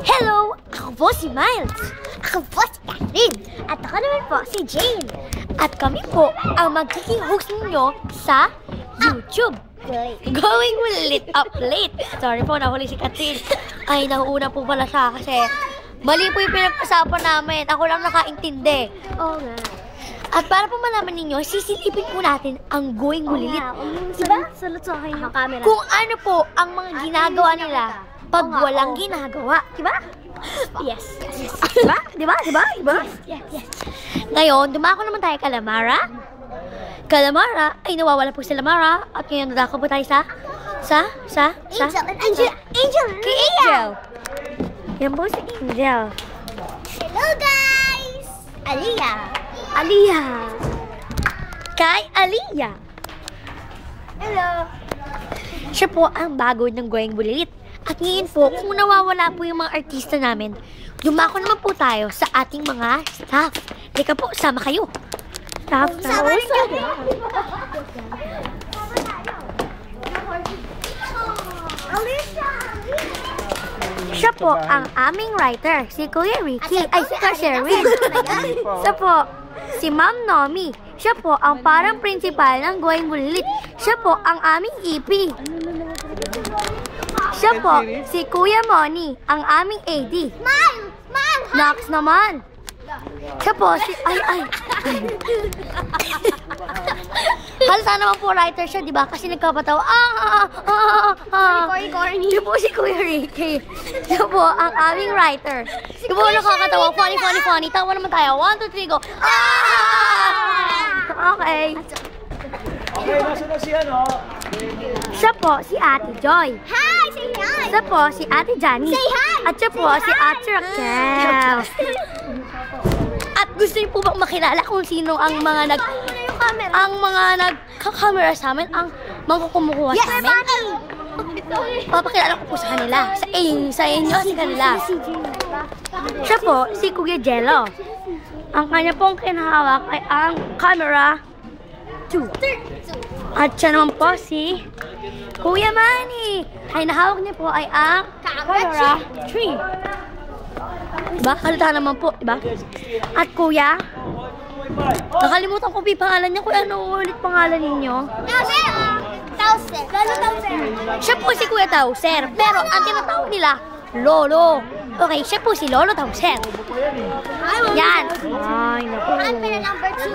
Hello! Ako po si Miles. Ako po si Catherine. At ako naman po si Jane. At kami po ang magiging host ninyo sa YouTube. Going Lit Up Late. Sorry po, nahuli si Catherine. Ay, nahuuna po pala siya kasi mali po yung pinag-usapan namin. Ako lang nakaintindi. Oo nga. At para po malaman ninyo, sisilipin po natin ang Going Bulilit. Diba? Salot sa akin yung camera. Kung ano po ang mga ginagawa nila pag walang ginagawa. Diba? Yes. Diba? Diba? Diba? Diba? Yes. Ngayon, dumako naman tayo kay Lamara. Ay nawawala po si Lamara. At ngayon, dadako po tayo Angel. Kay Angel. Yan po si Angel. Hello guys! Aliyah. Kay Aliyah. Hello. Siya po ang bago ng Going Bulilit. At ngayon po, kung nawawala po yung mga artista namin, dumako naman po tayo sa ating mga staff. Lika po, sama kayo. Staff. Sama rin kayo. Siya po ang aming writer, si Kuya Ricky. Ay, si Kuya Sherwin. Siya po, si Ma'am Nomi. Siya po ang parang principal ng Going Bulilit. Siya po ang aming EP. Siya po, si Kuya Moni, ang aming AD. Man! Nax naman. Siya po, si... Ay. Halata naman po writer siya, di ba? Kasi nagkapatawa. Corny. Siya po si Kuya Ricky. Siya po ang aming writer. Siya po nakakatawa. Funny. Tawa naman tayo. 1, 2, 3, go. Okay. Okay, nasunod si ano? Siya po si Ate Joy. Hi! Say hi! Siya po si Ate Janice. Say hi! At siya po si Ate Raquel. At gusto niyo po bang makilala kung sino ang mga nagka-camera sa amin, ang mga kumukuha sa amin? Papakilala ko po sa kanila. Sa inyo, sa kanila. Siya po si Kuya Jello. Ang kanya pong kinahawak ay ang camera 2. At siya naman po si Kuya Manny. Ay nahawak niya po ay ang camera 3. Diba? Halata naman po, diba? At Kuya, nakalimutan ko yung pangalan niya. Kuya, ano ulit pangalan ninyo? Tauser. Siya po si Kuya Tauser. Pero ang tinatawag nila, Lolo. Okay, siya po si Lolo Tauser. Yan. Ay, naku. Camera number 2.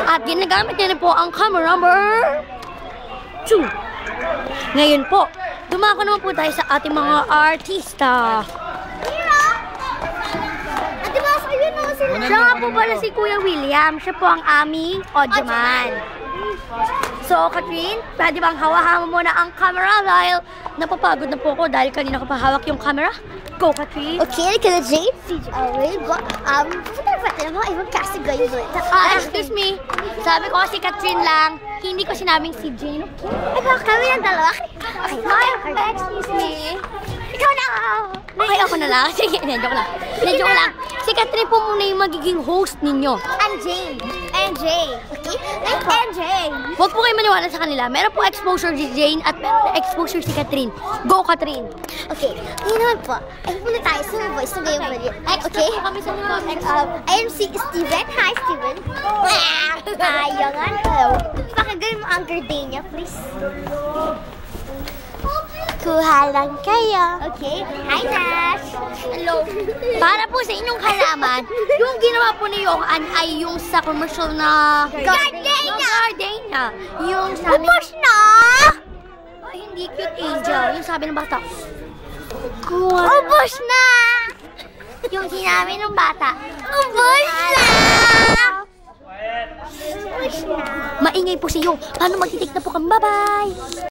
At ginagamit niya po ang camera number 2. Ngayon po, dumako naman po tayo sa ating mga artista. Siya nga po pala si Kuya William. Siya po ang aming audioman. So, Catherine, pwede bang hawakan mo muna ang camera dahil napapagod na po ako dahil kanina ko pa hawak yung camera? Go, Catherine. Okay, can I Jane? Pwede mo ibang kasi gayon. Excuse me. Sabi ko si Catherine lang. Hindi ko sinabing si Jane. Ay, baka kami ng dalawa. Excuse me. Ikaw na! Okay, ako na lang. Sige, joke lang. Si Catherine po muna yung magiging host ninyo. NJ. Okay? NJ. Huwag po kayo maniwala sa kanila. Meron po exposure si Jane at meron exposure si Catherine. Go, Catherine. Okay. Ngayon naman po, ay muna tayo sa voice ng Going Bulilit. Okay? Kami sa likod. I am si Steven. Hi, Steven. Ayangan. Hello. Pakagawin mo ang gardenia, please. Kuha lang kayo. Okay. Hi, Nash. Hello. Para po sa inyong kalaman, yung ginawa po ni Johan ay yung sa commercial na Gardenia. Yung sabi Ubus na! Ay, hindi cute Angel. Yung sabi ng bata. Ubus na! Yung sinabi ng bata. Ubus na! Maingay po si Yo. Paano magtitik na po kami? Bye-bye!